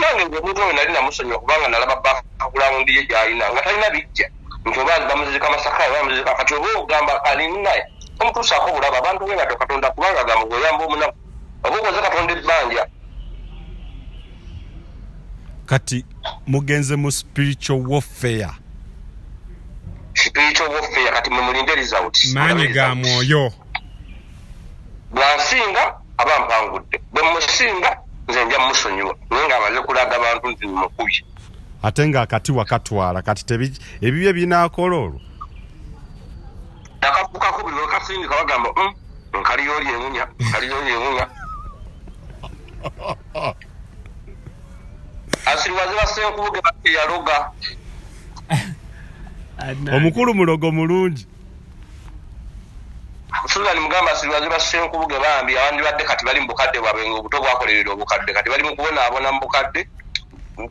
nange omuntu oyo nali namusonyiwa kubanga nalaba background ye gy'alina nga talina bijja nti oba bamuzizika Masaka bamuzizika kati oba ogamba alina omutuusaako bulaba abantu be bato Katonda kubanga gamba gweyamba omunaku oba okoze Katonda ebbanja. Kati mugenze mu spiritual warfare kati mumulinde result maanyi ga mwoyo bwansinga aba mpangudde bwe musinga nze nja musonyiwa naye nga amaze kulaga abantu nti mukubye ate nga akati wakatwala kati ebibye binaakola olwo nakakukako bino kasindi kabagamba nkaliyo oli emunya asiriwaze Bassenkubuge batte yaloga omukulu mulogo mulungi Suzani mugamba asiriwaze Bassenkubuge bambi abandi badde kati bali mu bukadde bwabwe obuto bwakolerera obukadde kati bali mu kubonaabona mu bukadde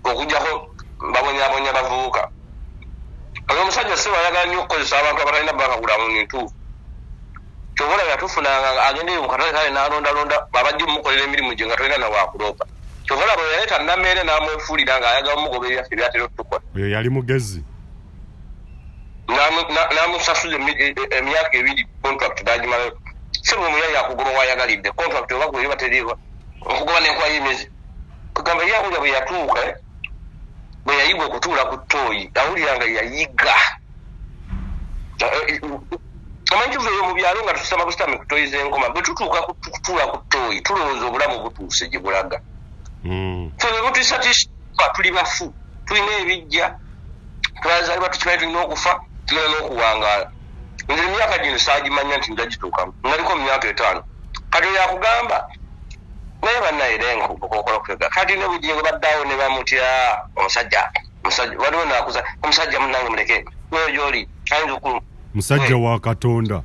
okujjako babonyabonya bavubuka. Oyo omusajja si bayagala nnyo okukozesa abantu abatalina bakagulamu nituufu kyobola yatufunanga agende mu katale kale n'alondalonda babajja omukolera emirimu gye nga tolina na waakuloopa kyobola bwe yaleeta nammeere n'amwefuulira ng'ayagala omugoba ebyaffe byatera okutukola. Oyo yali mugezi n'amusasuza emyaka 2 contract n'agimalayo si bwe muyayi akugoba wayagalidde contract oba gwe bateriibwa okugoba n'enkwayimizi kugamba ye awulira bwe yatuuka bwe yayigwa okutuula ku ttooyi awulira nga yayiga amanyi tuveeyo mu byalo nga tusama busitami ku ttooyi z'enkoma bwe tutuuka kutuula ku ttooyi tulowooza obulamu butuuse gye bulaga ffe bututiisatiisa tuli bafu tulina ebijja twazaalibwa tukimanyi tulina okufa tulina n'okuwangaala nze emyaka gino saagimanya nti njagituukamu naliko mu myaka 5 kati yakugamba naye bannayire okola kwega kati ne Bujjingo baddaawo ne bamutya omusajja waliwo naakuza omusajja munnange muleke oyo gy'oli ayinza okulu musajja wa Katonda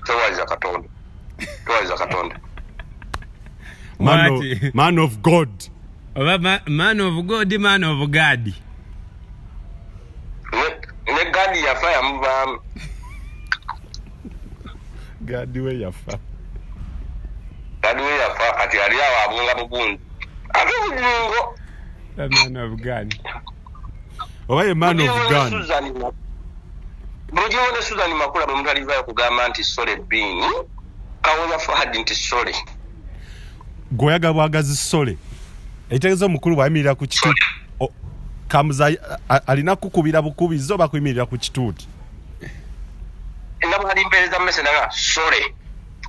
tewaliza Katonda man of God oba man of God man of God ne gadi yafa yamuvaamu gadi we yafa kati ali awo abunga bugundi ate Bujjingo man of God oba ye man of God Bujjingo ne Suzani Makula bwe mutalivayo kugamba nti sole bini kawoya Fahadi nti sole goyaga bwagazi sole ekitegeeza omukulu bwayimirira ku kituuti kamuza alina kukubira bukubizo bakuyimirira ku kituuti nabo kali mpereza mmese nanga sole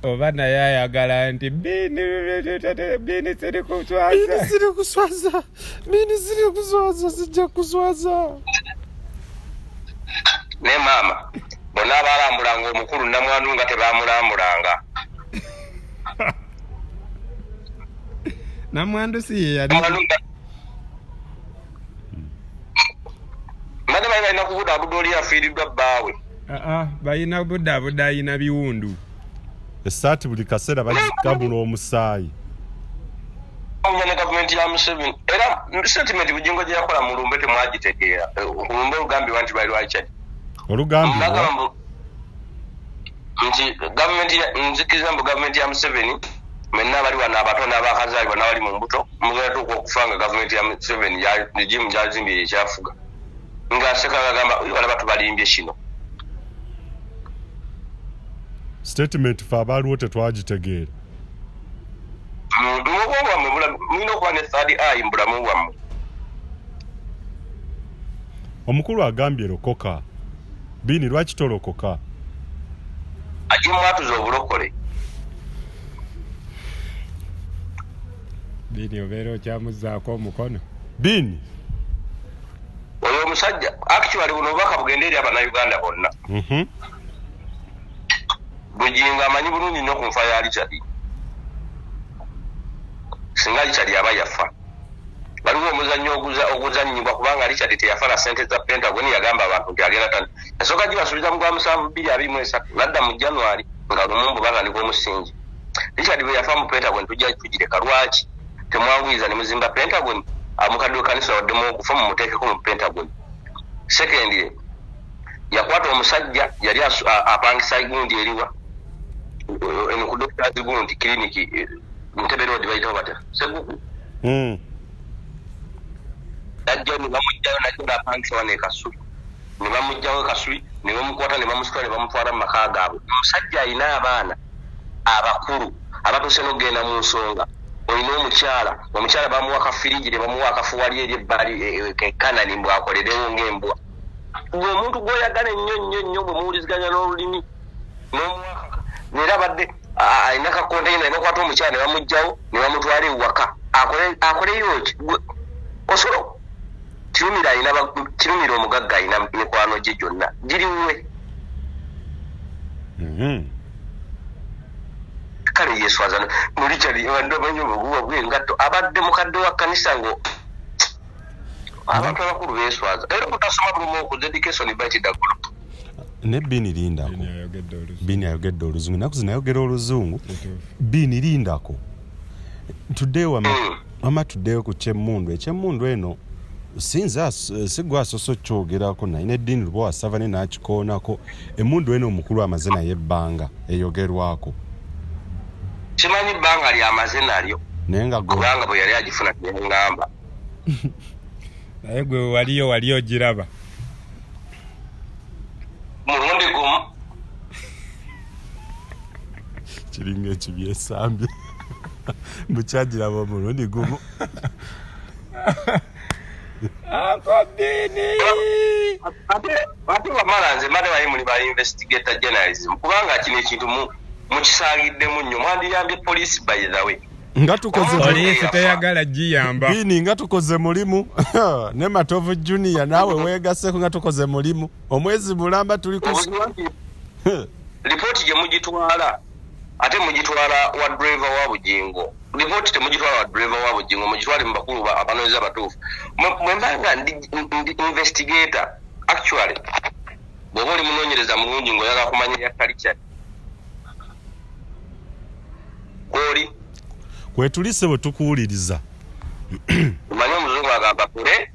oba naye ayagala nti bini siri kuswaza sijja kuswaza ne maama bonna abalambulanga omukulu namwandu nga tebamulambulanga namwandu si ye yali mane balina kubudaabuda oli afiiriddwa bbaawe balina budaabuda ayina biwundu esaati buli kaseera bagikabula omusaayi omunya ne gavumenti ya Museveni era sentiment Bujjingo gye yakola mu lumbe temwagitegeera olumbe olugambibwa nti bali lwakyali olugambibwa nti nzikiriza mbu gavumenti ya Museveni mwenna bali wano abato n'abakazaalibwa n'abali mu mbuto mugenda tuuka okufa nga gavumenti ya Museveni regimu gyazimbira ekyafuga ng'aseka ng'agamba balaba tubalimbye kino statement fa abaaliwo tetwagitegeera mubwo bwammwe mulina okuba ne third eye mu bulamu bwammwe. Omukulu agambye lokoka bini lwaki tolokoka ajimwatuza obulokole bini obeera okyamuzaako omukono bini oyo omusajja actually buno obubaka bugenda eri abannayuganda bonna Bujjingo amanyi bulungi nnyo ku nfa ya Richard singa Richard aba yafa waliwo omuzannyo oguzannyibwa kubanga Richard teyafa na ssente za Pentagon yagamba abantu nti agenda tani esooka gibasuubiza mu gwa 723 nadda mu January nga lumumbu balandika omusingi Richard bwe yafa mu Pentagon tujja tugireka lwaki temwanguyiza ne muzimba Pentagon amukadde w'ekkanisa waddemu okufa mu muteekeko mu Pentagon. Secondly yakwata omusajja yali apangisa gundi eriwa eno ku Dr. Gundi kliniki Ntebe road bayitawo bata Ssegugu ajja ni bamujjayo nakyo bapangisa wane Kasubi ne bamujjawo Kasubi ne bamukwata ne bamusitwala ne bamutwala mu maka gaabwe omusajja alina abaana abakulu abatuse n'ogenda mu nsonga olina omukyala bamuwa akafiriji ne bamuwa akafuwali eri ebbali Kanani mbwakolerewo ng'embwa omuntu gw'oyagala ennyo bwe muwuliziganya n'olulimi n'omwaka neera badde alina kakonteyina n'okwata omukyala ne bamugjawo ne bamutwala ewaka akoleyo ki osobola kirumira omugagga alina mikwano gye gyonna giriwe kale yeswazana muri kyali abadde abanyoba guba bw'engatto abadde mukadde wa kkanisa ngo abantu abakulu beeswaza era kutasoma bulumu okuza education bayitidda group ne Bini lindako Bini ayogedde oluzungu naku zinayogera oluzungu Bini lindako tuddeewo mama tuddeewo ku kyemmundu ekyemmundu eno sinza sigwa asoso kyogerako naye eddiini luba wasava ne nakikoonako emmundu eno omukulu amaze naye ebbanga eyogerwako kimanyi bbanga lyamaze nalyo naye nga kubanga bwe yali agifuna teyaŋŋamba naye gwe waliyo giraba mulundi gumu kiringa ekibyesambye mukyagiraba omulundi gumu ate wamala nze male wali muli ba investigator journalism kubanga kino ekintu mukisaaliddemu nnyo mwandiyambye police by the way nga tukoze police teyagala giyamba Bini nga tukoze mulimu ne Matovu Junior nawe weegaseko nga tukoze mulimu omwezi mulamba tuli ku ripoti gye mugitwala ate mugitwala wa driver wa Bujingo ripoti temugitwala wa driver wa Bujingo mugitwale mu bakulu abanoonyeza abatuufu mwembanga ndi investigator actually bw'oba oli munoonyereza mulungi ng'oyagala kumanya ya culture kwoli kwetulise bwe tukuwuliriza manya omuzungu agamba kule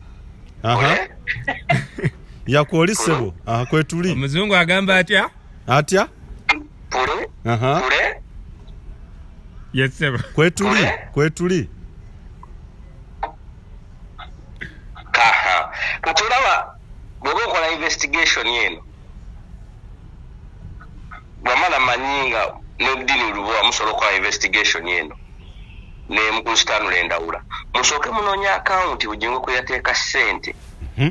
yakwolisebo kwetuli omuzungu agamba atya kule yesebo kwetuli katulaba bw'oba okola investigation yeno bwamala manyinga n'eddiini luba musobola okukola investigation yeno nemukusitanula endawula musooke munoonya akawunti Bujingo kwe yateeka ssente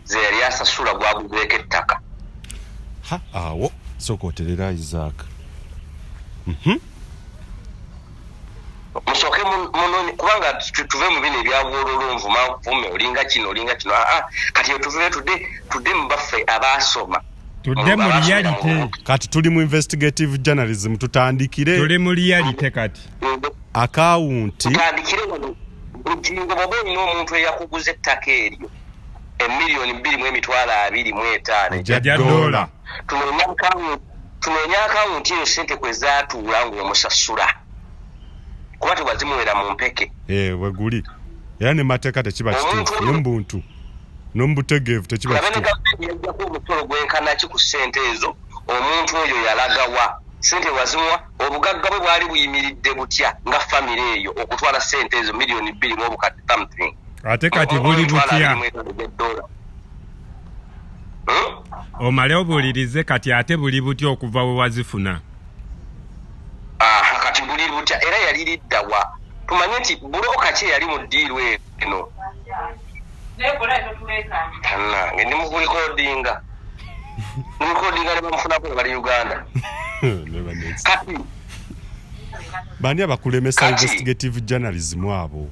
ze yali asasula gwaguzeeko ettaka awo sooka oterera Isaac musooke munoonya kubanga tuve mu bino ebyabwololonvu manvume olinga kino kati tuve tudde mu baffe abaasoma tudde mu reality kati tuli mu investigative journalism tutandikire tuli mu reality kati akawunti tutandikire Bujingo bw'oba olina omuntu eyakuguza ettaka eryo $1,225,500 tunoonya akawunti eyo ssente kwe zaatuula ng'omusasula kuba tewazimuwera mu mpeke weguli era ne mateeka tekiba kituufu n'omuntu n'omubutegeevu tekiba kituufu gavumenti yajjako omusolo gwenkanaki ku ssente ezo omuntu oyo yalagawa ssente wazimuwa obugagga bwe bwali buyimiridde butya nga famire eyo okutwala ssente ezo $2,000,000 something ate kati buli butya omale obuulirize kati ate buli butya okuva we wazifuna kati buli butya era yali liddawa tumanye nti buloka ki yali mu ddiiru eno nange ndi mu kulikodinga ne bamufunako bali Uganda kati bani abakulemesa investigative journalism abo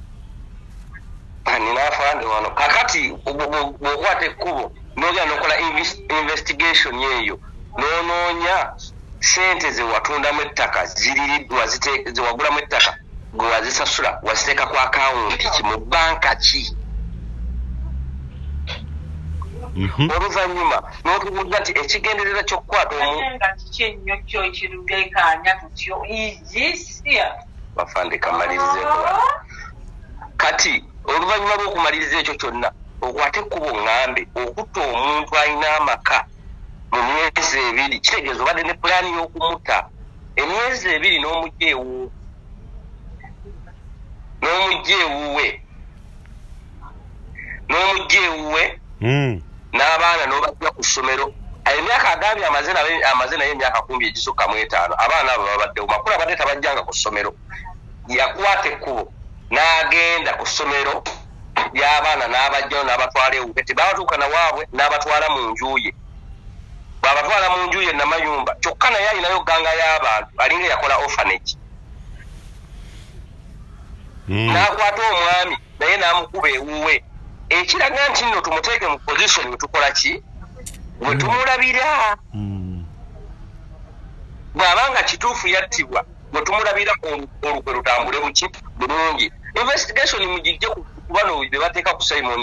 ninafande wano kakati bwokwata ekkubo nogenda nokola investigation yeeyo nonoonya ssente zewatundamu ettaka ziririddwa zewagulamu ettaka gwe wazisasula waziteeka ku akawunti ki mu banka ki oluvannyuma n'otubuuza nti ekigenderera ky'okukwata bafande kamalirizeeko kati oluvannyuma lw'okumaliriza ekyo kyonna okwate ekkubo ŋŋambe okutta omuntu alina amaka mu myezi 2 kitegeeza obadde ne pulaani y'okumutta emyezi 2 n'omugyeewo n'omujja ewuwe n'abaana n'obajja ku ssomero emyaka agambye amaze naye emyaka 10 egisukka mu 5 abaana abo babaddewo makulu abadde tabajjanga ku ssomero yakwata ekkubo n'agenda ku ssomero y'abaana n'abajjayo n'abatwala ewuwe tebabatuuka nawaabwe n'abatwala mu nju ye bw'abatwala mu nju ye Namayumba kyokka naye alinayo gganga y'abantu alinga yakola orphanage n'akwata omwami naye n'amukuba ewuwe ekiraga nti nno tumuteeke mu position we tukola ki bwe tumulabira bw'abanga kituufu yattibwa bwe tumulabira olukwe lutambule buki bulungi investigation mugijje ku bano be bateeka ku Simon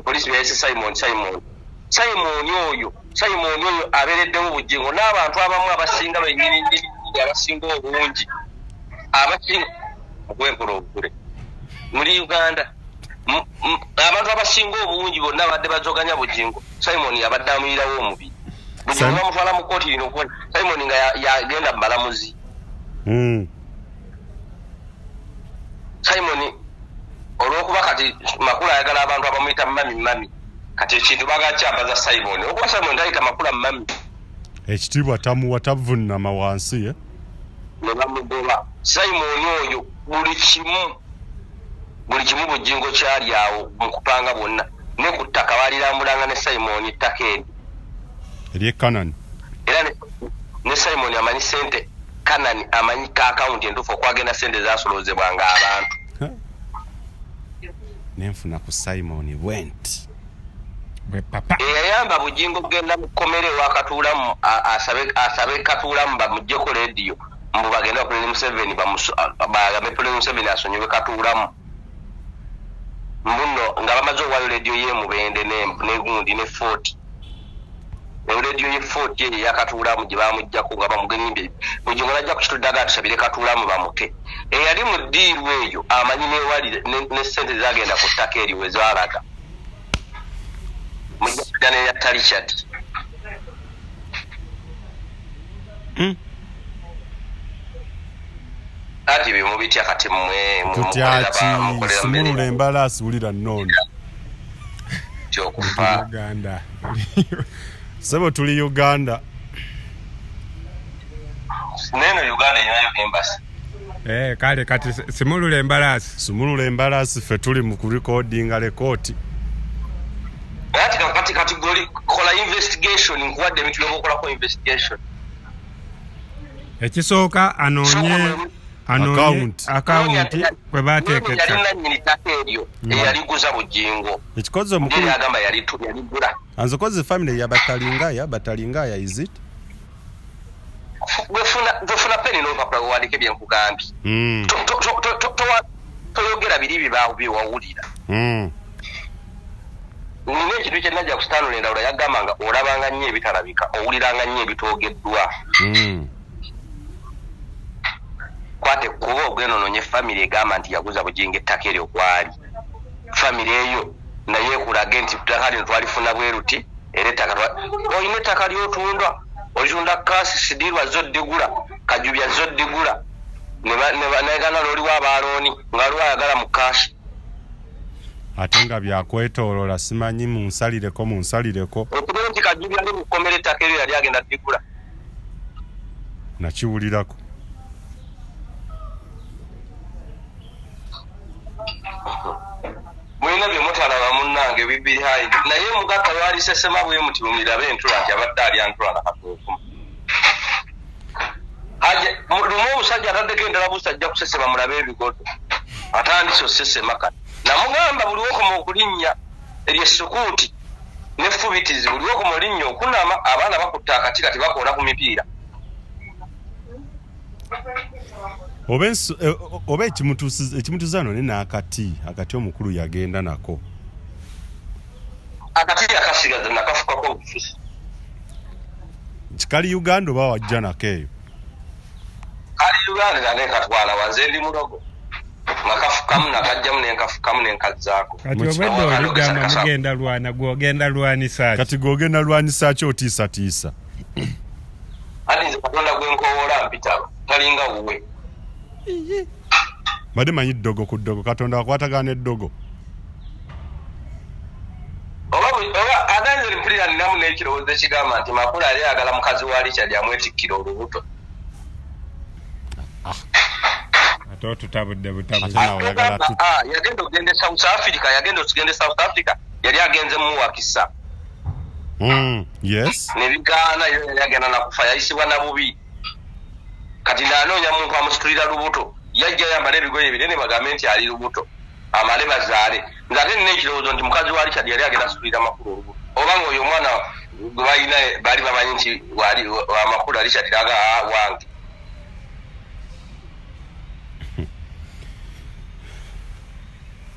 polisi yayise Simon oyo abeereddemu Bujjingo n'abantu abamu abasinga bennyini abasinga obungi abasinga ogw'enkola obugule muri Uganda abantu abasinga obungi bonna abadde bazoganya Bujjingo Simon yabadde amuyirawo omubiri Bujjingo bamutwala mu kooti lino okuba Simon nga yagenda mu balamuzi Simon olw'okuba kati makulu ayagala abantu abamuyita mami kati ekintu bagakyambaza Simon okuba Simon tayita makula mami ekitiibwa tamuwa tavunnama wansi ye ne bamugoba Simon oyo buli kimu Bujjingo kyali awo mu kupanga bonna ne ku ttaka balirambulanga ne Simon ettaka erye Kanani era ne Simon amanyi sente Kanani amanyi ka account entuufu okwagenda sente zasolozebwanga abantu nenfuna ku Simon went papa eyayamba Bujjingo kugenda mu kkomere wakatuulamu asabe katuulamu bamuggyeko rediyo mbu bagenda ku Museveni bagambe Museveni asonyiwe katuulamu mbuno nga bamaze owayo rediyo ye Mubende negundi ne Fort rediyo ye Fort ye yakatuulamu gye bamuggyako nga bamugenyimbe Bujjingo najja ku kituddaga tusabire katuulamu bamute eyali mu ddiiru eyo amanyi newali ne ssente zagenda ku ttaka eri we zaalaga mujja ne yatta Richard ati bimu bitya kati mmwe kutyaki simulula embalasi wulira nnono kyokufa Uganda sebo tuli Uganda neno Uganda inayo embassy kale kati simulula embalasi ffe tuli mu kurecordinga lekooti kati goli kola investigation nkuwadde ebitu byokolako investigation ekisooka anoonye account kwe bateekesa yalina nnyini ttaka eryo eyaliguza Bujjingo ekikozi omukulu yagamba yaligula anzokoze family yabatalingaya is it bwefuna peni n'olupapula wewandiika ebyenkugambye toyogera biri byewawulira nina ekintu kye najja kustanula endawula yagambanga olabanga nnyo ebitalabika owuliranga nnyo ebitoogeddwa kwate ekkuba ogwenoononye famire egamba nti yaguza Bujjingo ettaka eryo gwali famire eyo naye ekulage nti ttaka lino twalifuna bwe ruti era ettaka olina ettaka ly'otunda olitunda kasi sidirwa zoddigula kajubya zoddigula nayegana n'oliwo abaalooni nga waliwo ayagala mu kashi ate nga byakwetoolola simanyi munsalireko okubera nti kajubya ali mu kkomera ettaka eryo yali agenda ddigula nakiwulirako mulina bye mutalaba munnange bibiri hayi naye mugatta lwalisesema bwe muti mumirabe entula nti abadde alya ntula nakatuufu lumu omusajja ataddeko endala busa ajja kusesema mulabe ebigodo atandise osesema kati namugamba buli wokoma okulinnya eryessukuuti ne fubitizi buli wokoma olinnya okunama abaana bakutta akati kati bakola ku mipiira oba ekimutuuzano ne n'akati omukulu yagenda nako akati yakasigaza nakafukako obufuzi kikali Uganda oba wajja nako eyo kali Uganda nane katwala wanze ndi mulogo nakafukamu nakajjamu nenkafukamu nenkazzaako kati obwedde oligamba mugenda lwana gwogenda lwanisa kati gwogenda lwanisa ki otiisatiisa ati nze katonda gwenkowoola mpitaba talinga wuwe Bade manyi ddogo ku ddogo Katonda akwatagana eddogo. Oba aganze mpulira ninamu n'ekirowoozo ekigamba nti Makula yali ayagala mukazi wa Richard amwetikkira olubuto. Ate tutabudde butabuzi. Yagenda okugenda South Africa, yali agenze muwakisa. Yes. Ne bigaana yali agenda nakufa yayisibwa na bubi. Kati n'anoonya muntu amusitulira lubuto. Yajja yambala ebigoye ebinene bagambe nti ali lubuto. Amale bazaale. Ngate nina ekirowoozo nti mukazi wa Richard yali agenda asitulira Makulu olubuto. Oba ng'oyo omwana gwe balina baali bamanyi nti Makulu Richard laga wange.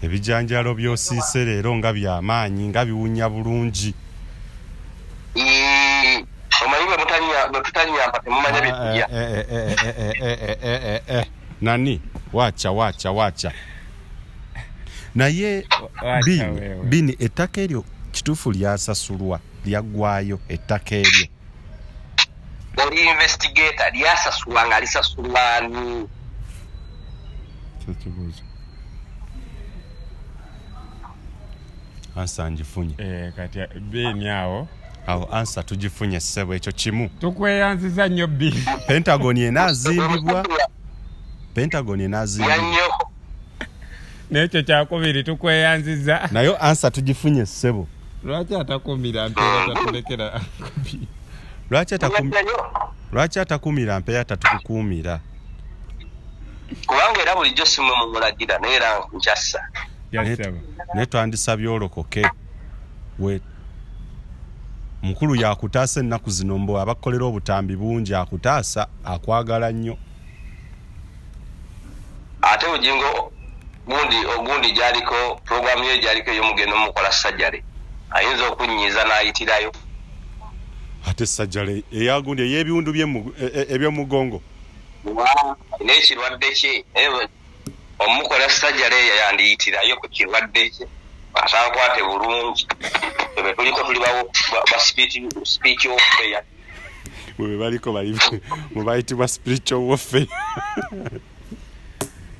Ebijanjalo by'osiise leero nga by'amaanyi nga biwunya bulungi. Omanyi bwe tutanyamba temumanya byetulya. Nani? Wacha. Naye bini ettaka eryo kituufu lyasasulwa lyaggwayo ettaka eryo. Oli investigator lyasasulwa nga lisasulwani. Kibuuzo. Ansa ngifunye. Kati bini awo ansa tugifunye ssebo ekyo kimu. Tukweyanziza nnyo bini. Pentagon enaazimbibwa. N'ekyo kyakubiri tukweyanziza. Nayo ansa tugifunye ssebo. Lwaki atakumira mpeera tatulekera kubi? Lwaki atakumira mpeera tatukukumira? Kubanga era bulijjo simu mumulagira neera nkyassa. Naye twandisabye olokoke. Mukulu yakutaasa ennaku zino mbo abakolera obutambi bungi akutaasa akwagala nnyo. Ate Bujjingo ogundi gyaliko programu ye gyaliko ey'omugendo mukola sajjale. Ayinza okunnyiza n'ayitirayo. Ate sajjale eyagundi ey'ebiwundu eby'omugongo. N'ekirwadde kye omukola sajjale yandiyitirayo ku kirwadde kye. Asankwate bulungi. Bwe tuliko tuli ba speech warfare. Bwe baliko bali mubayitibwa spiritual warfare.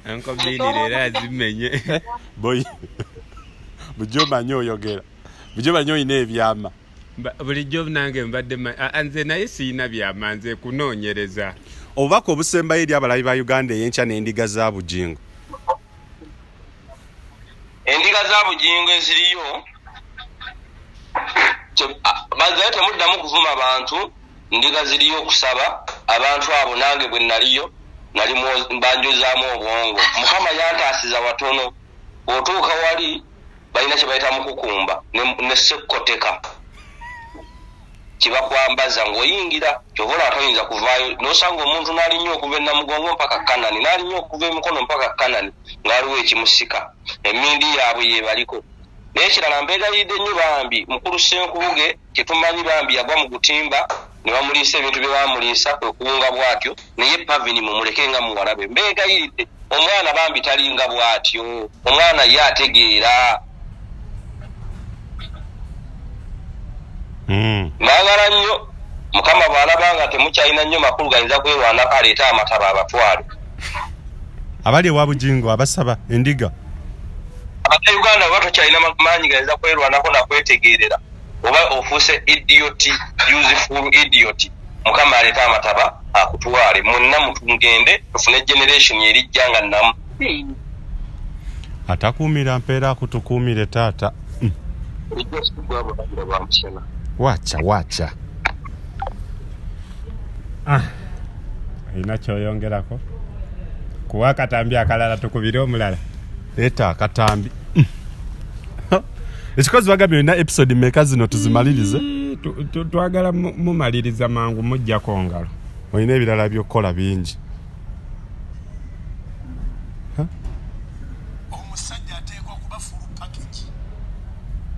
Anko bini leero azimenye. Boy. Bujo manyo oyogera. Bujo manyo ine ebyama. Bulijjo nange mbadde anze naye siina byama nze kunoonyereza. Obubaka obusembayo eri abalabi ba Uganda Eyenkya n'endiga za Bujjingo. Endiga za Bujjingo eziriyo bazayo temuddamu kuvuma abantu. Ndiga ziriyo okusaba abantu abo nange bwe naliyo nali mbanjozaamu obwongo. Mukama yantaasiza watono. Otuuka wali balina kye bayita mukukumba ne sekkoteka kibakwambaza ng'oyingira kyobola atayinza kuvaayo n'osanga omuntu n'alinnyo okuva ennamugongo mpaka Kanani n'alinnyo okuva emikono mpaka Kanani ng'aliwo ekimusika emmindi yaabwe yebaliko. Naye ekirala mbeegayidde nnyo bambi Ebuzze-Ssenkubuge kyetumanyi bambi yagwa mu kutimba ne bamuliisa ebintu bye bamuliisa okuwunga bw'atyo naye Pavini mumuleke nga muwalabe. Mbeegayidde omwana bambi talinga bw'atyo, omwana ye ategeera. Baagala nnyo Mukama bw'alabanga temukyalina nnyo makulu gayinza kwerwanako aleeta amataba abatwale. Abali ewa Bujjingo abasaba endiga. Uganda baba tokyalina maanyi gayinza kwerwanako nakwetegeerera. Oba ofuuse idiot, useful idiot. Mukama aleeta amataba akutwale. Mwenna mutungende tufune generation erijja nga nnamu. Atakuumira mpeera akutukuumire taata. Wacha. Ina kyoyongerako? Kuwa akatambi akalala tukubire omulala. Leeta akatambi. Ekikozi bagambye olina episode mmeka zino tuzimalirize? Twagala mumaliriza mangu mujjako ngalo. Olina ebirala by'okukola bingi. Omusajja ateekwa kuba full package.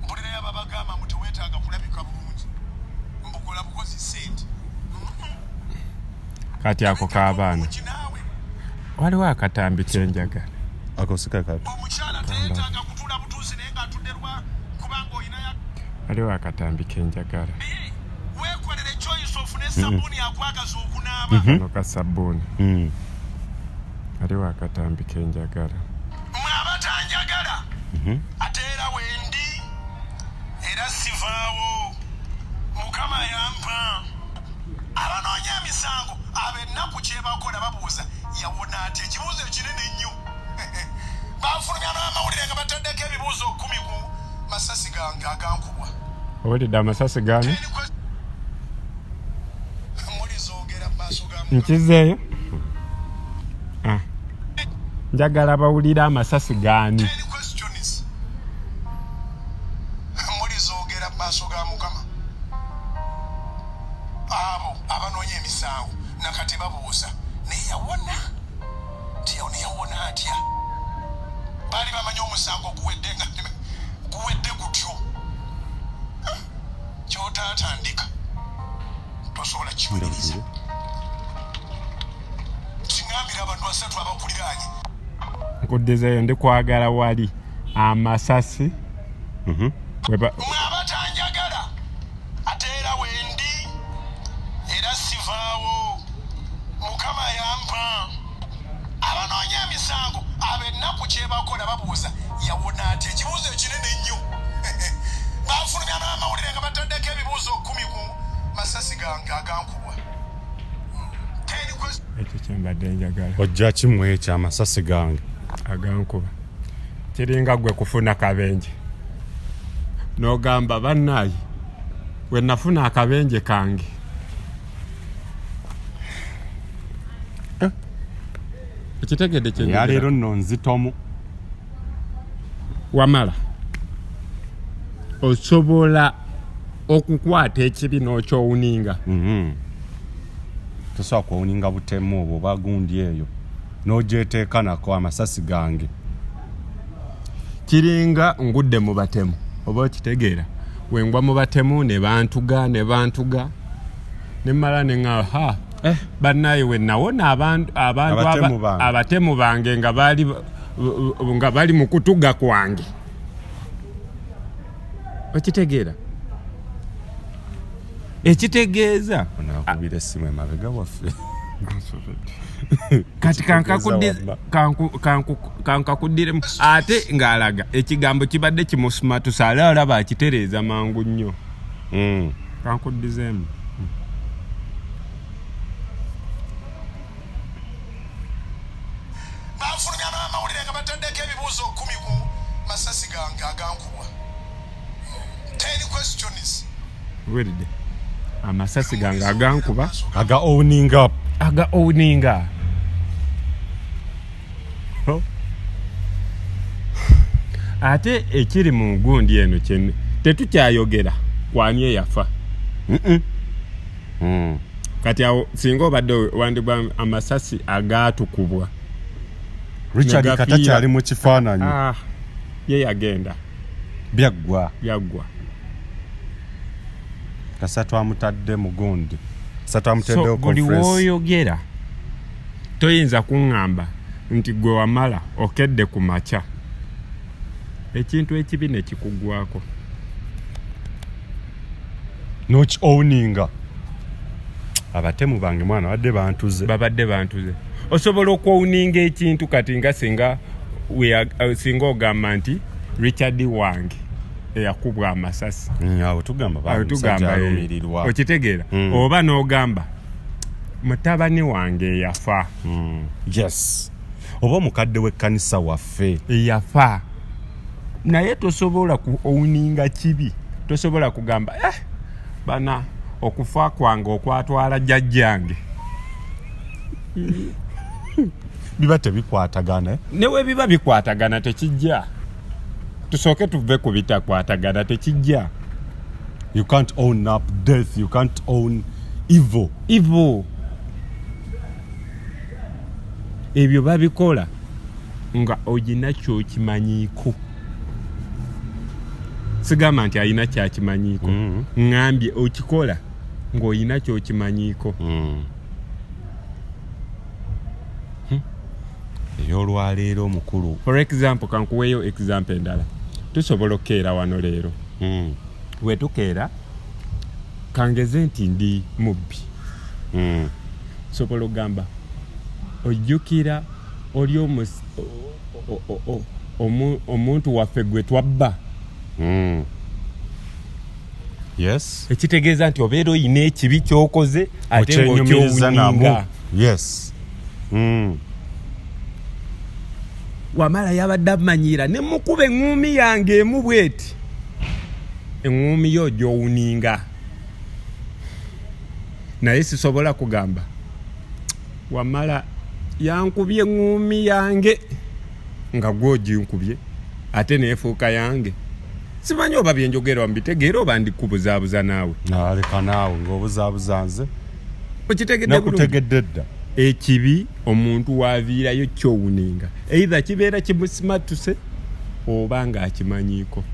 Mpulira y'ababagamba muti weetaaga kulabika bulungi. Mbukola bukozi sente. Kati ako k'abaana. Waliwo akatambi kyenjagala. Akosika kati. Omukyala teetaaga kutula butuuzi naye ng'atudderwa kubanga oyina ya. Waliwo akatambi kenjagala. Weekolere choice ofune sabbuuni akwagaza okunaaba. Kano ka sabbuuni. aliwo akatambi kenjagala mwabatanjagala ate era wendi era sivaawo mukama yampa abanoonya emisango ab'ennaku kyebakola babuuza yawona ati ekibuuzo ekinene ennyo banfulumya n'amawulire nga bataddeko ebibuuzo 10 ku masasi gange agankubwa owulidde amasasi gani mulizoogera mu maaso ga nkizeeyo njagala bawulira amasasi gani mulizoogera mu maaso ga mukama abo abanoonya emisango nakati babuuza naye yawona tiyawona atya baali bamanyi omusango guwedde nga guwedde gutyo kyotaatandika tosobola kiwuliriza kiŋambira abantu 3 abakuliraanye nkuddizeeyo ndi kwagala wali amasasi mwabatanjagala ate era wendi era sivaawo mukama yampa abanoonya emisango ab'ennaku kyebakola babuuza yawona ati ekibuuzo ekinene ennyo banfulumya n'amawulire nga bataddeko ebibuuzo 10 ku masasi gange agankubwa ekyo kyembadde njagala ojja kimu ekyo amasasi gange agankuba kiringa gwe kufuna kabenje n'ogamba bannaayi we nafuna akabenje kange ekitegedde kyaleero nno nzitomu wamala osobola okukwata ekibi n'okyowuninga tosobola kwowuninga butemu obwo bagundi eyo n'ogyeteeka nako amasasi gange kiringa ngudde mu batemu oba okitegeera wengwa mu batemu ne bantuga ne mmala ne ŋŋamba bannaaye we nawona abantu abatemu bange nga bali mu kutuga kwange okitegeera ekitegeeza onakubira essimu emabega waffe kati kankakuddiremu ate ng'alaga ekigambo kibadde kimusumatusa ale olaba akitereeza mangu nnyo kankuddizeemu banfulumya n'amawulire nga bataddeko ebibuuzo 10 ku masasi gange agankubwa 10 questions wedde amasasi gange agankuba aga owninga ate ekiri mu gundi eno kyenne tetukyayogera kwani eyafa kati awo singa obadde wandibwa amasasi agatukubwa Richard katakyali mu kifaananyi ye yagenda byaggwa kasatu amutadde mu gundi so buli wooyogera toyinza kuŋŋamba nti gwe wamala okedde ku makya ekintu ekibi ne kikugwako n'okiowninga abatemu bange mwana babadde bantuze osobola okwowninga ekintu kati nga singa ogamba nti Richard wange eyakubwa amasasi awo tugamba okitegeera oba n'ogamba mutabani wange eyafa yes oba omukadde w'ekkanisa waffe eyafa naye tosobola kuowninga kibi tosobola kugamba bana okufa kwange okwatwala jjajjange biba tebikwatagana newe biba bikwatagana tekijja tusooke tuve ku bitakwatagana tekijja you can't own up death, you can't own evil ebyo babikola nga olina kyokimanyiiko sigamba nti alina kyakimanyiiko ŋŋambye okikola ng'olina kyokimanyiiko ey'olwaleero omukulu for example kankuweeyo example endala tusobola okukeera wano leero wetukeera kangeze nti ndi mubbi sobola okugamba ojjukira oli omuntu waffe gwe twabba. Yes. Ekitegeeza nti obeera oyina ekibi ky'okoze ate ng'okyowuninga. Yes. Wamala yabadde amanyiira ne mukuba eŋŋuumi yange emu bweti. Eŋŋuumi yo gy'owuninga. Naye sisobola kugamba. Wamala yankubye eŋŋuumi yange nga gw'oginkubye ate neefuuka yange. Simanyi oba byenjogera mbitegeera oba ndikubuzaabuza naawe. Leka naawe ng'obuzaabuza nze. Okitegedde bulungi? Nakutegedde dda. Ekibi omuntu waaviirayo kyowuninga. Either kibeera kimusimatuse oba ng'akimanyiiko.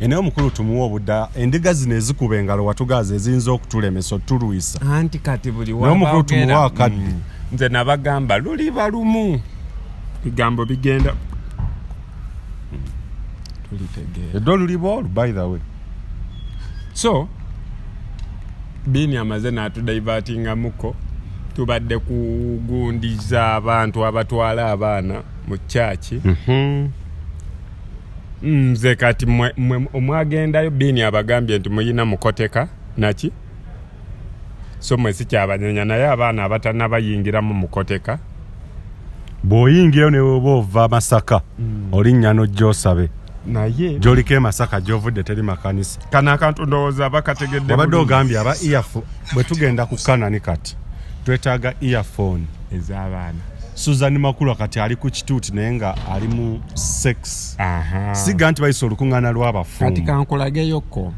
Enaye omukulu tumuwa obudda endiga zino ezikuba engalo watugaaza eziyinza okutulemesa otulwisa. Anti kati buli wabagera. Omukulu tumuwa Akati. Nze nabagamba luliba lumu. Bigambo bigenda. Tulitegeera. Eddo luliba olu by the way. So Bini amaze n'atudivertinga muko tubadde kugundiza abantu abatwala abaana mu church. Nze kati omwagendayo Bini abagambye nti muyina mukoteka naki so mwesi kyabanyanya naye abaana abatana bayingiramu mukoteka bw'oyingirayo ne bw'oba ova Masaka olinnya n'ojj'osabe naye gy'oliko Masaka gy'ovudde teri makanisa. Kana akantu ndowooza bakategedde wabadde ogambye aba earphone bwe tugenda ku Kanani kati twetaaga earphone ez'abaana. Susan Makulu kati ali ku kituuti naye nga ali mu sex. Siga nti bayise olukuŋŋaana lw'abafumu. Kati kankulageyoko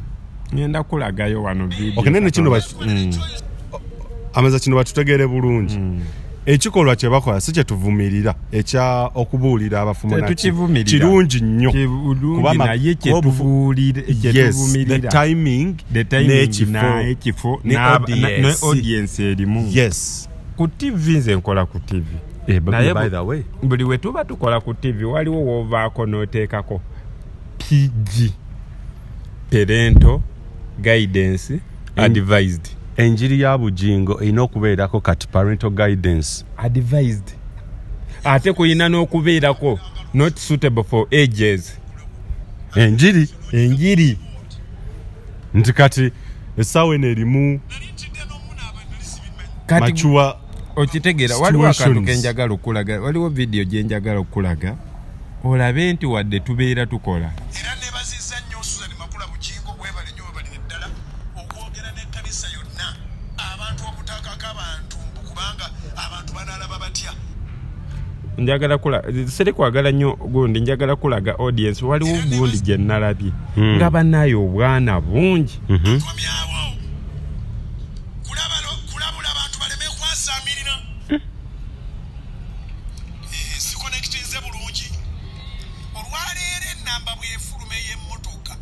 ngenda kulagayo wano video. Nene kino amaze kino batutegeere bulungi. Ekikolwa kye bakola si kye tuvumirira ekya okubuulira abafumu kirungi nnyo kuba naye kye tubuulira the timing n'ekifo ne audience erimu. Yes. Ku TV nze nkola ku TV. Naye by the way buli we tuba tukola ku TV waliwo woovaako n'oteekako PG parental guidance advised. Enjiri ya Bujjingo erina okubeerako kati parental guidance advised. Ate kuyina n'okubeerako not suitable for ages. Enjiri nti kati essaawa eno erimu machuwa. Okitegeera waliwo akantu kenjagala okulaga, waliwo video gye njagala okulaga olabe nti wadde tubeera tukola. Era neebazizza nnyo Susan Makulu Bujjingo bwebale nnyo webalira ddala okwogera n'ekkanisa yonna abantu okutakako abantu kubanga abantu banaalaba batya. Njagala siri kwagala nnyo gundi njagala kulaga audience waliwo gundi gye nnalabye nga bannayo obwana bungi. Kulabula abantu baleme kwasamirira. Disconnection bulungi. Olwaleero ennamba bw'efuluma ey'emmotoka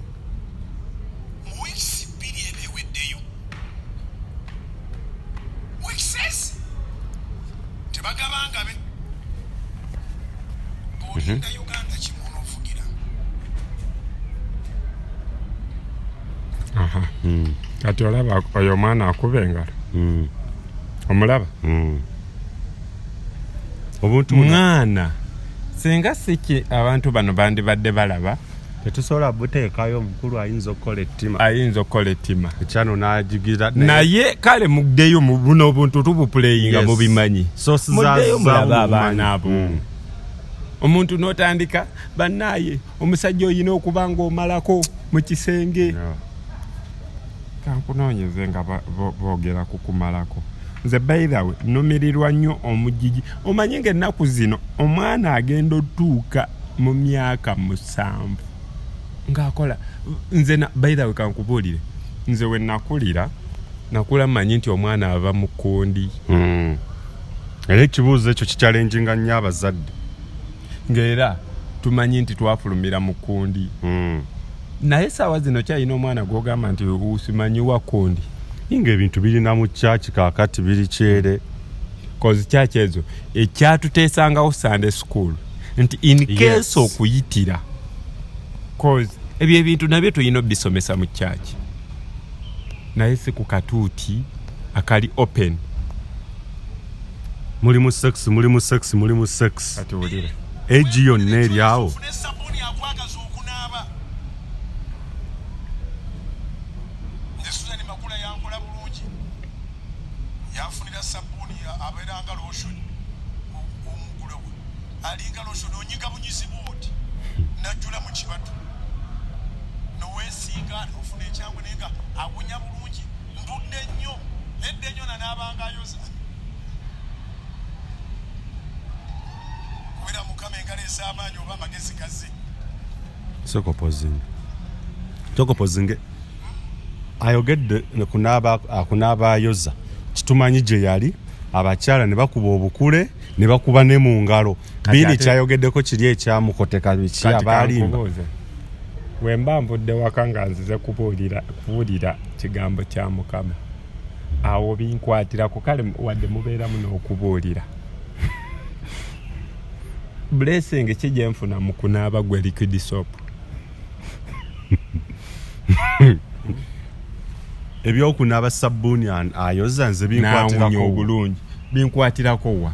mu wiiki 2 ebeweddeyo. Weeks tebagabanga be. Bw'olinda Uganda kimono ovugira. Kati olaba oyo mwana akuba engalo. Omulaba? Obuntu mwana singa siki abantu bano bandibadde balaba tetusobola buteekayo omukulu ayinza okukola ettima ekyano n'agigira naye kale muddeyo mu buno obuntu tubupuleyinga mubimanyi muddeyo mulaba abaana abo. Omuntu n'otandika bannaaye omusajja oyina okuba ng'omalako mu kisenge. Kankunoonyeze nga boogera kukumalako. Nze by the way numirirwa nnyo omujiji. Omanyi ng'ennaku zino omwana agenda otuuka mu myaka 7 ng'akola. Nze by the way kankubuulire nze we nakulira nakula mmanyi nti omwana ava mu kkundi. Era ekibuuzo ekyo kicyalenjinga nnyo abazadde ng'era tumanyi nti twafulumira mu kkundi. Naye saawa zino kyalina omwana gw'ogamba nti usimanyi wa kkundi. Inga ebintu birina mu church kakati biri kyere. Kozi church ezo ekyatuteesangawo Sunday school nti in case okuyitira. Kozi ebyo ebintu nabyo tulina bisomesa mu church. Naye si ku katuuti akali open. mulimu sex ati ulire egi yonna eri awo sabuni akwagaza okunaaba nze Suzani Makula yankola bulungi yanfunira sabuni abeeranga lotion omugulo we alinga lotion onyiga bunyizi bwoti najjula mu kibatu noweesiiga ofuna ekyangwe naye nga awonya bulungi ntudde nnyo nedde nnyo nanaabanga ayoza kubera mukama engalo ez'amaanyi oba amagezi gaze tokopozinge ayogedde kunaaba ayoza kitumanyi gye yali abakyala ne bakuba obukule ne bakuba ne mu ngalo bini kyayogeddeko kiri ekyamukoteka biki abaalimba wemba nvudde waka nga nzize kubuulira kigambo kya mukama awo binkwatirako kale wadde mubeeramu n'okubuulira blessing kijje nfuna mu kunaaba gwe liquid soap ebyokunaaba sabbuuni ayoza nze binkwatirako obulungi binkwatirako wa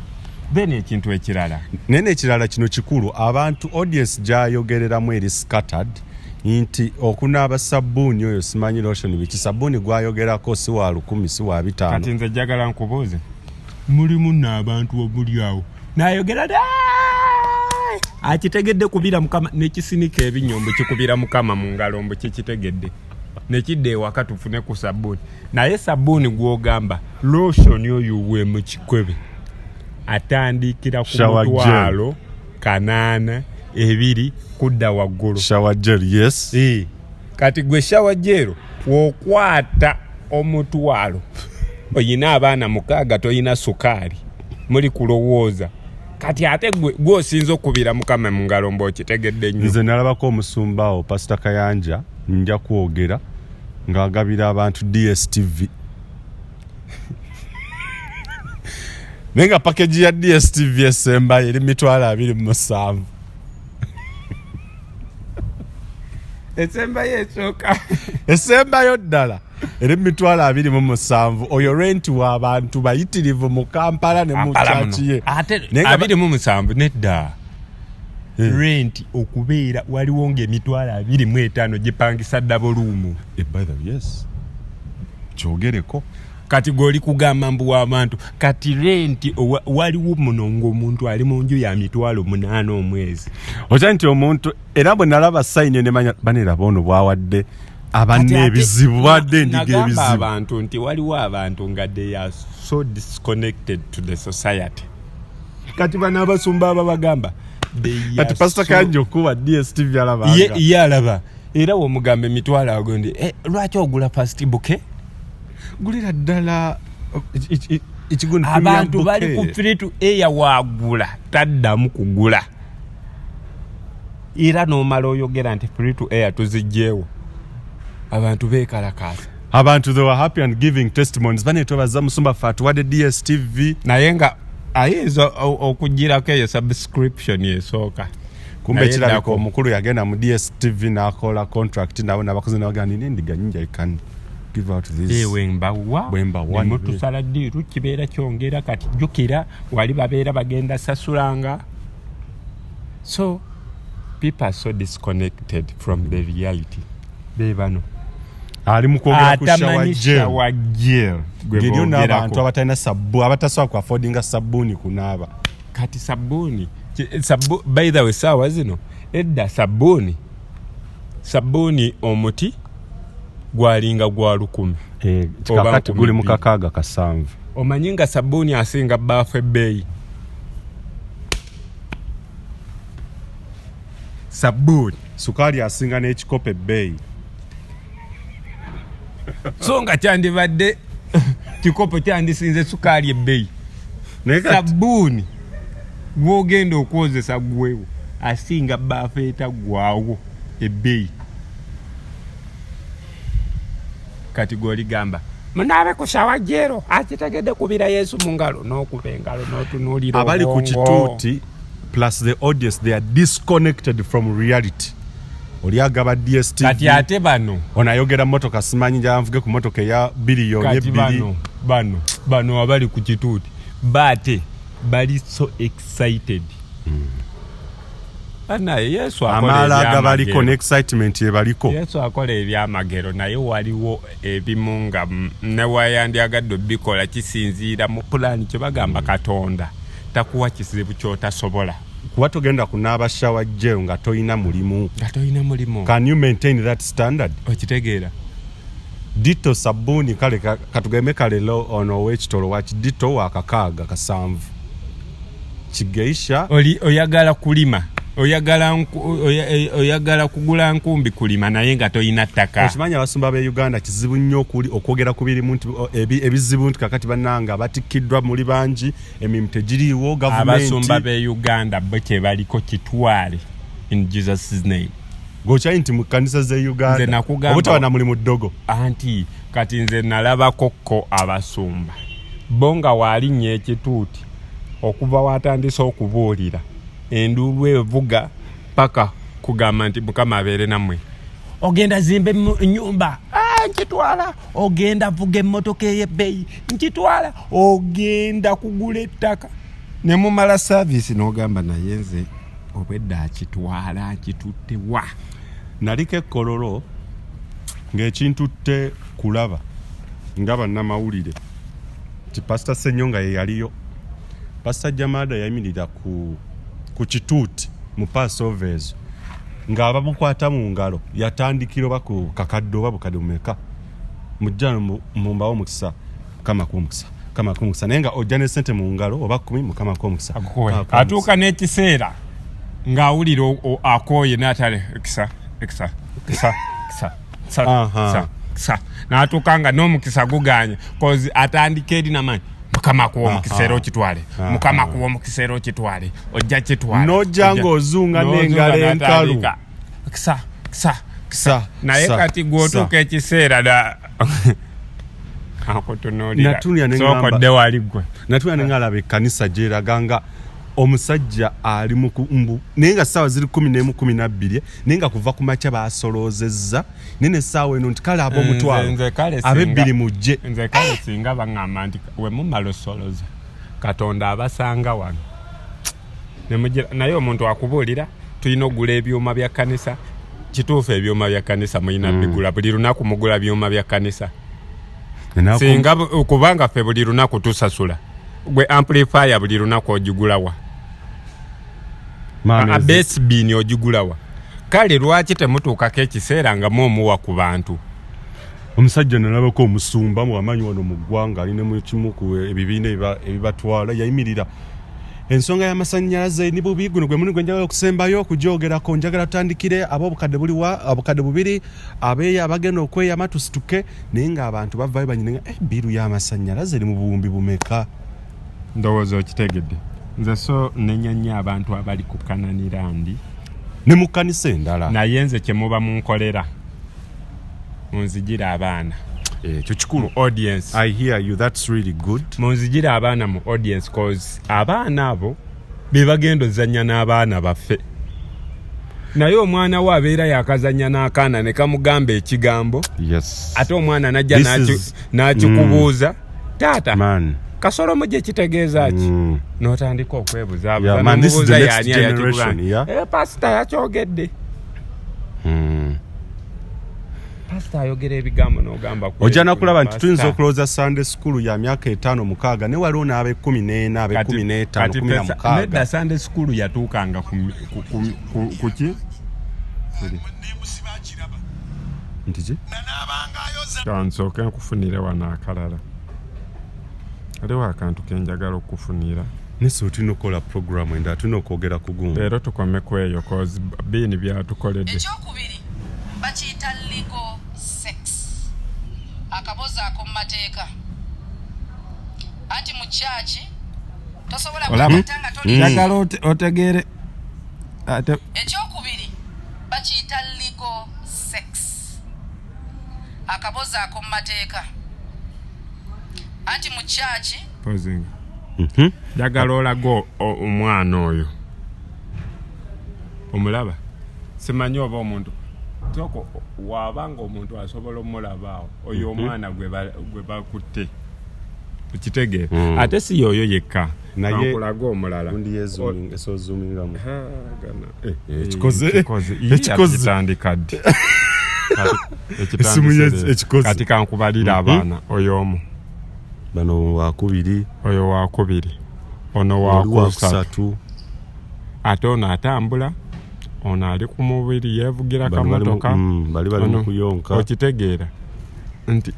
then ekintu ekirala nene ekirala kino kikulu abantu audience gyayogereramu eri scattered nti okunaaba sabbuuni oyo simanyi lotion biki sabbuuni gwayogerako si wa 10 si wa 5 kati nze njagala nkubuuze mulimu n'abantu omuli awo n'ayogera akitegedde kubira mukama nekisinika ebinyombo kikubira mukama mu ngalo mbu kikitegedde nekidde ewaka tufune ku sabbuuni naye sabbuuni gwogamba lotion oyo we mu kikwebe atandikira ku mutwalo 8 kudda waggulu shower gel yes kati gwe shower gel wokwata omutwalo oyina abaana 6 toyina sukaali muri kulowooza kati ate gwe osinza okubira mukama mu ngalo mbokitegedde nnyo nze nalabako omusumbawo Pastor Kayanja nja kwogera ng'agabira abantu DSTV nenga package ya DSTV esembayo eri 27 esembayo ddala eri 27 oyo rent wa abantu bayitirivu mu Kampala ne mu chachiye ate 27 nedda rent okubeera waliwo nge 25 gipangisa double room by the way yes kyogereko kati goli kugamba mbu abantu kati rent waliwo munongo omuntu ali mu nju ya 8 omwezi ojanti omuntu era bwe nalaba sign ne manya banera bono bwawadde abanne ebizibu wadde ndiga ebizibu abantu nti waliwo abantu nga they are so disconnected to the society kati bana abasumba abagamba kati Pastor Kanjo kuba DSTV alaba yalaba era wo mugambe mitwala agonde lwaki ogula first bouquet gulira ddala ikigundu abantu bali ku free to air wagula taddamu kugula era nomala oyogera nti free to air tuzijjeewo abantu bekalakasa abantu they were happy and giving testimonies bane tobaza musumba fatu wade DSTV naye nga ayinza okugirako eyo subscription yesooka kumbe kirabiko omukulu yagenda mu DSTV n'akola contract nawe n'abakozi n'abagani n'endiga nyingi can give out this wemba wa mutusala diru kibeera kyongera kati jukira wali babeera bagenda sasulanga so people are so disconnected from the reality bebano ali mukwogera ku shower gel gwe n'abantu abatalina sabbu abatasobola ku affordinga sabbuuni kunaaba kati sabbuuni by the way sawa zino edda sabbuuni omuti gwalinga gwa 10 kakati guli mu 7 omanyi nga sabbuuni asinga baafu ebbeeyi sabbuuni sukaali asinga n'ekikopo ebbeeyi so nga kyandibadde kikopo kyandisinze sukaali ebbeeyi sabbuuni gwogenda okwozesa gwewo asinga baafu etagwawo ebbeeyi kati gwoligamba munaabe ku shawajero akitegedde kubira Yesu mu ngalo n'okuba engalo n'otunuulira abali ku kituuti plus the audience they are disconnected from reality oli agaba DSTV kati ate bano onayogera motoka simanyi njanvuge ku motoka ya billion kati bano abali ku kituuti bate bali so excited. Naye Yesu amalaga baliko ne excitement ye baliko. Yesu akola ebyamagero naye waliwo ebimu nga ne wayandyagadde bikola kisinziira mu pulaani kye bagamba Katonda takuwa kizibu ky'otasobola. Kuba togenda kunaaba shawa jero nga toyina mulimu. Can you maintain that standard? Okitegeera. Dito sabuni kale katugeme kale lo ono wekitolo waki dito wakakaaga kasanvu. Kigeisha oyagala kulima. Oyagala kugula nkumbi kulima naye nga toyina ttaka. Okimanya abasumba be Uganda kizibu nnyo okwogera ku biri muntu ebizibu nti kakati bannanga batikiddwa muri banji emirimu tegiriiwo government. Abasumba be Uganda bwe baliko kitwale in Jesus' name. Gocha nti mu kanisa ze Uganda obutawa na mulimu ddogo. Anti kati nze nalaba kokko abasumba bonga walinnya ekituuti okuva watandise okubuulira enduulu evuga paka kugamba nti Mukama abeere nammwe. Ogenda zimbe nyumba nkitwala. Ogenda vuga emmotoka ey'ebbeeyi nkitwala. Ogenda kugula ettaka ne mumala service n'ogamba naye nze obwedde akitwala kitutte wa. Naliko ekkololo ng'ekintutte kulaba nga bannamawulire ti Pastor Ssenyonga ye yaliyo. Pastor Jamada yayimirira ku kituuti mu Passovers ng'abamukwata mu ngalo yatandikira baku kakadde oba bukadde mumeka mujjano mumbawo mukisa kama kumukisa naye nga ojja ne ssente mu ngalo oba 10 mukama kumukisa atuuka n'ekiseera ng'awulira akooye n'atale kisa n'atuuka nga n'omukisa guganye cause atandika eri namanyi Mukama kuwa mukisero okitwale. Mukama kuwa mukisero okitwale. Ojja kitwale. Nojja ng'ozunga n'engalo enkalu. Kisa. Naye kati gw'otuuka ekiseera da akotunuulira. Sookodde wali ggwe. Natuulya ne ng'alaba ekkanisa gy'eraganga omusajja ali mu kumbu naye nga ssaawa ziri 11:12 naye nga kuva ku makya baasoloozezza naye n'essaawa eno nti kale ab'omutwalo ab'ebbiri mujje. Nze kale singa baŋŋamba nti we mumala osoloza Katonda abasanga wano naye omuntu akubuulira tulina okugula ebyuma bya kkanisa. Kituufu ebyuma bya kkanisa muyina bigula buli lunaku mugula byuma bya kkanisa singa kubanga ffe buli lunaku tusasula. Gwe amplifier buli lunaku ogigulawa. Base bin ogigulawa. Kale lwaki temutuukako ekiseera nga muomuwa ku bantu. Omusajja nalabako omusumba mwamanyi wano mu ggwanga alina mu kimu ku ebibiina ebibatwala yayimirira ensonga y'amasannyalaze ni bubi guno gwe muni gwe njagala okusembayo okujoogerako njagala tutandikire ab'obukadde buliwa abukadde bubiri abeeya abagenda okweyama tusituke naye ng'abantu bavaayo banyine biru y'amasannyalaze eri mu buwumbi bumeka. Ndowooza okitegedde. Nze so nenyanya abantu abali ku Kananirandi ne mu kkanisa endala naye nze kye muba munkolera munzigira abaana ekyo kikulu audience. I hear you, that's really good. Munzigira abaana mu audience cause abaana abo be bagenda ozannya n'abaana baffe. Naye omwana we abeera yakazannya n'akaana ne kamugamba ekigambo. Yes. Ate omwana najja n'akikubuuza taata man kasolo mujje kitegeeza ki n'otandika okwebuza mubuuza yani ayakigamba pastor yakyogedde. Pastor ayogera ebigambo n'ogamba ojja nakulaba nti tuyinza okulooza Sunday school ya myaka 5-6 ne waliwo n'abe 14 abe 15 16. Nedda Sunday school yatuukanga ku ki ntiki kansooke nkufunire wano akalala. Aliwo akantu kenjagala okufunira. Nese tulina okukola programu endala tulina okwogera ku gumu. Leero tukome ku eyo cause biini byatukoledde. Ekyokubiri bakiyita legal sex. Akabozaako mu mateeka. Anti mu church tosobola kwetanga toli. Njagala otegeere. Ekyokubiri bakiyita legal sex. Akabozaako mu mateeka. Anti mu church posing jagala olago omwana oyo omulaba simanyi oba omuntu toko wabanga omuntu asobola omulabaawo oyo omwana gwe bakutte ukitegeera ate si yoyo yekka naye kulaga omulala undi yezooming so zoomingamu ekikoze kitandikadde kati kankubalira abaana oyo omu bano wakubiri oyo wakubiri ono wakusatu ate ono atambula ono ali ku mubiri yevugira kamotoka bali mu kuyonka okitegeera nti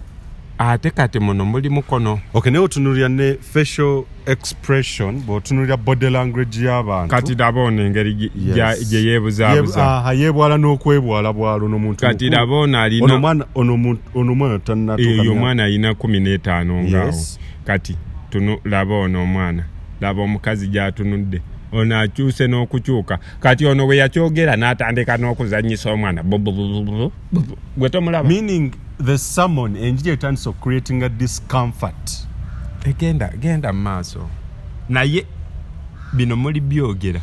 ate kati muno muli mukono naye otunulira ne facial expression bw'otunulira body language y'abantu kati ndabona engeri gye yeebuzaabuza yeebwala n'okwebwala bwalo n'omuntu kati ndabona alina ono mwana tannatuuka eyo omwana alina 15 ngaawo kati laba ono omwana laba omukazi gy'atunudde ono akyuse n'okukyuka kati ono bwe yakyogera n'atandika n'okuzannyisa omwana gwe tomulaba meaning the sermon enjiri etandise creating a discomfort genda mu maaso naye bino muli byogera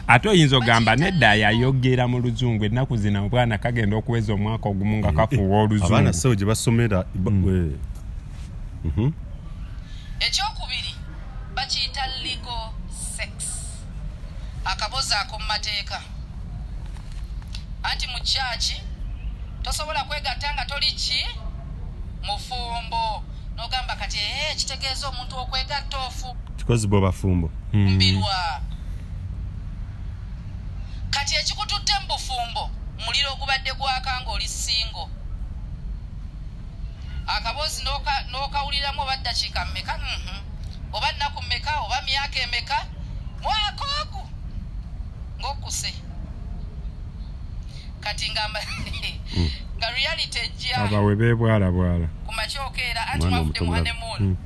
ate oyinza ogamba nedda yayogera mu luzungu ennaku zino obwana kagenda okuweza omwaka ogumu nga kafuuwa oluzungu abaana sewo gye basomera ekyokubiri bakiyita legal sex akabozi ak'omu mateeka anti mu kyaki tosobola kwegatta nga toli ki mufumbo n'ogamba kati kitegeeza omuntu okwegatta ofu kikozibwa bafumbo mbirwa kati ekikututte mu bufumbo muliro ogubadde gwaka ng'oli singo akabozi n'okawuliramu oba ddakiika mmeka oba nnaku mmeka oba myaka emeka mwaka ogu ng'okkuse kati ngamba nga reality ejja abawe beebwalabwala ku makyokeera anti mwavudde mu hanemoon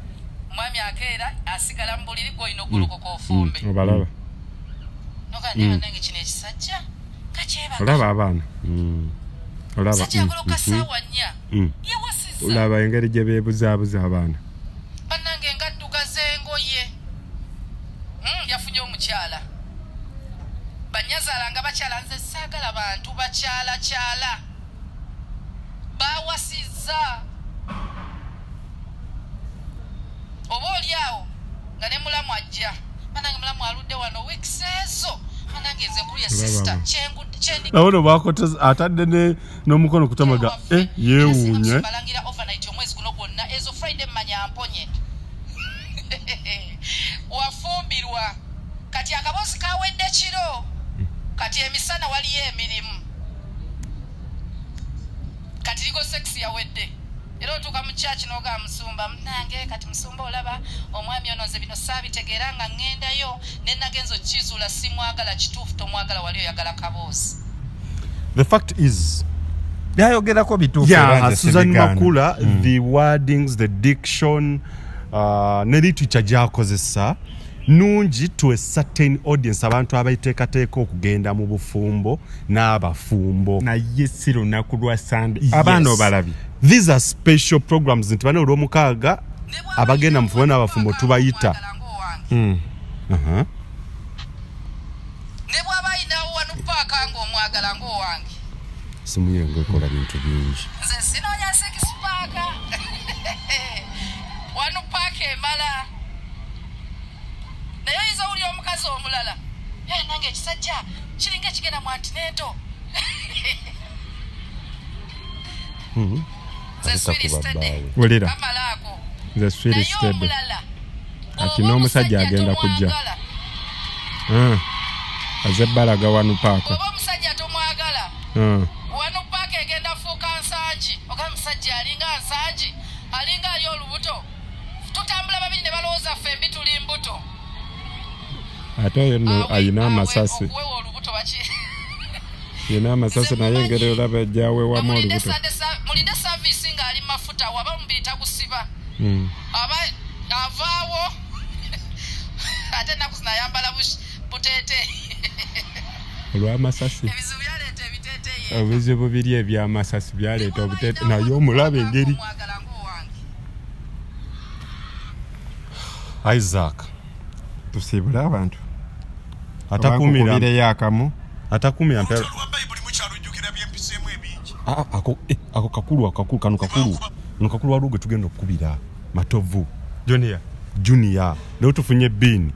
omwami akeera asigala mu buliri gw'olina okugolokoka ofumbe obalaba nogandebanange kino ekisajja kakyebaka olaba abaana olaba sajja agoloka ssaawa 4 yewasiza olaba engeri gye beebuzaabuza abaana bannange ngadduka z'engoye yafunye omukyala banyazaala nga bakyala nze saagala bantu bakyalakyala bawasizza oba oli awo nga ne mulamu ajja banange mulamu aludde wano weeks ezo banange nze nkulu ye sister nawono bakoteza atadde n'omukono kutamaga yeewuunya balangira overnight omwezi guno gwonna ezo Friday mmanya mponye wafumbirwa kati akabozi kawedde kiro kati emisana waliyo emirimu kati ligo sex yawedde era otuuka mu kyaki n'ogaa musumba munange kati musumba olaba omwami ono nze bino saabitegeera nga ŋŋendayo ne nagenza okkizuula simwagala kituufu tomwagala wali oyagala kaboozi the fact is byayogerako bituufu Susan Makula the wordings the diction ne literature gy'akozesa nungi to a certain audience abantu abayiteekateeka okugenda mu bufumbo n'abafumbo naye si lunaku lwa Sunday abaana obalabye these are special programs nti bane olw'omukaaga abagenda mu fumbo n'abafumbo tubayita ne bw'aba ayinawo wano paaka ng'omwagala ng'owange simu yengo ekola bintu bingi nze sinoonya sekisipaaka wano paaka emala naye oyinza owulira omukazi omulala nange ekisajja kiringa ekigenda mu antineeto nze wulira kamalaako nze swiri stede ati n'omusajja agenda kujja aze balaga wanu paaka oba omusajja tomwagala wano paaka egenda fuuka nsangi oga musajja alinga nsangi alinga ali olubuto tutambula babiri ne balowooza fembi tuli mbuto ate oyo ayina amasasi yina amasasi naye engeri olaba ejjaweewamu olubuto mulinde saavisi ng'ali mafuta waba omubiri tagusiba aba avaawo ate ennaku zinayambala buteete olw'amasasi ebizibu byaleeta ebiteeteeyi ebizibu biri eby'amasasi byaleeta obuteete naye omulaba engeri Isaac tusiibule abantu atakumira yakamu atakumira mpera Bayibuli mukyalujjukira byempiseemu ebingi ako kakulu kano kakulu waluge tugenda okukubira matovu Junior junior leo tufunye bin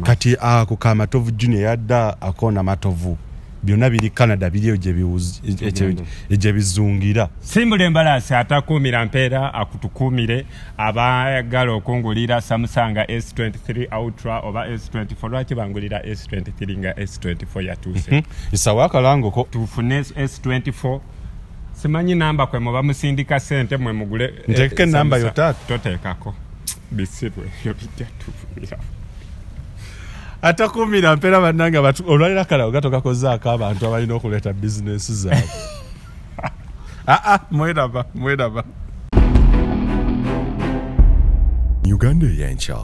kati ako kamatovu junior yadda akona matovu byonna biri Canada biriyo gye bizungira simbule embalasi atakuumira mpeera akutukuumire abayagala okungulira Samsung S23 Ultra oba S24 lwaki bangulira S23 nga S24 yatuuse isawa akalango ko tufune S24 simanyi namba kwe muba musindika sente mwe mugule nteke namba yotatu toteekako bisirwe yobijja tufumira atakumira mpera bannanga olwalira kala ogatokakozaako abantu abalina okuleeta bizinesi zaabwe mwedaba Uganda Eyenkya